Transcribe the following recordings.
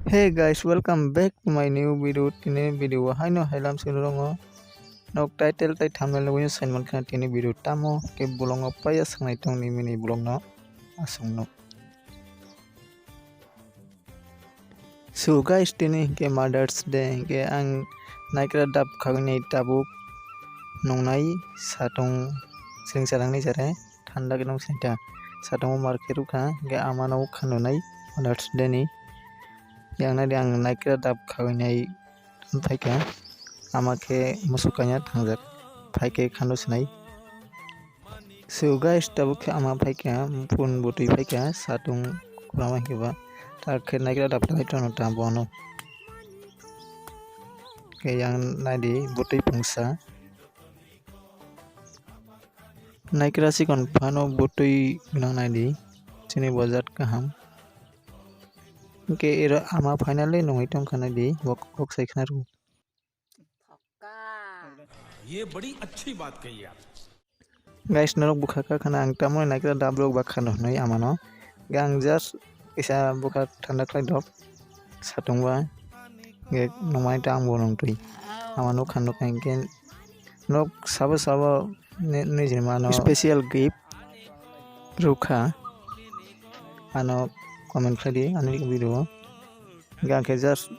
Hey guys, welcome back to my new video. Tini video haino hailam sinurongo. Nok title tai thumbnail wini sign man kana tini video tamo ke bulongo paya sangnai tong ni mini bulongno asungno. So guys tini ke Mother's Day ke ang naikra dap khagni tabuk nongnai satong sering sarang ni jare thanda ke nong sinta satong markeru kha ke amano khanunai Mother's Day ni yang nadi ang naikra dap khagni faika amake musukanya thangjak faike khando sinai so guys tabuk ama faika pun butui faika satung kurama hiba ta khe naikra dap thai tono ta bono ke yang nadi butui pungsa naikra sikon phano butui nang nadi chini bozat kaham ke era ama finally nongai tong khana di wok sai khana ru ये बड़ी अच्छी बात कही आप guys norok bukha ka khana ang tamo naikra dablok ba khano noi amano gang just isa bukha thanda khai dop satungwa ge nomai ta ang bonong tui amano khano kainken nok sabo ne jimano special gift rukha ano comment khai di ani video gang ke just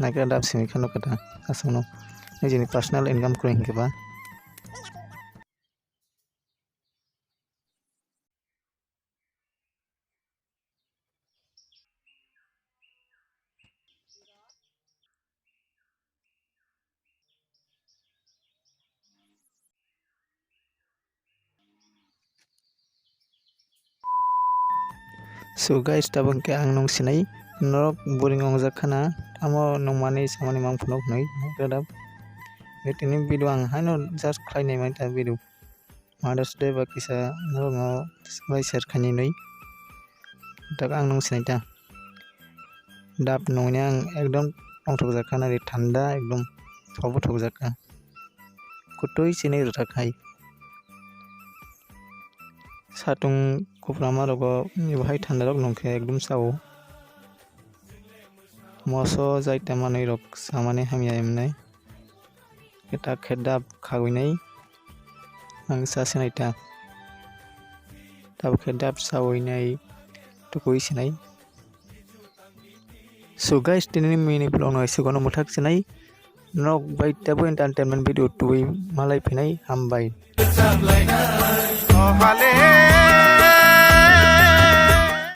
naikra dab simi khano kata asono ne personal income kore hinkeba so guys tabang ke ang nong sinai norok boring ongjak khana amo nongmani samani mang phunok noi gadab etini video ang haino just khlainai mai ta video Mother's Day ba kisa norok sabai share khani noi tak ang nong sinai ta dap nongni ang ekdom ongthok jak khana ri thanda ekdom thobo thok jak ka kutui sinai rakhai satung kuprama rogo ibhai thanda rok nongkhe ekdom sao moso jaita manui rok samani hamya emnai eta khedap khawinai ang sasinai ta tab khedap sawinai tukui sinai so guys tini mini vlog no isegono muthak sinai nok bai tabo entertainment video tui malai phinai hambai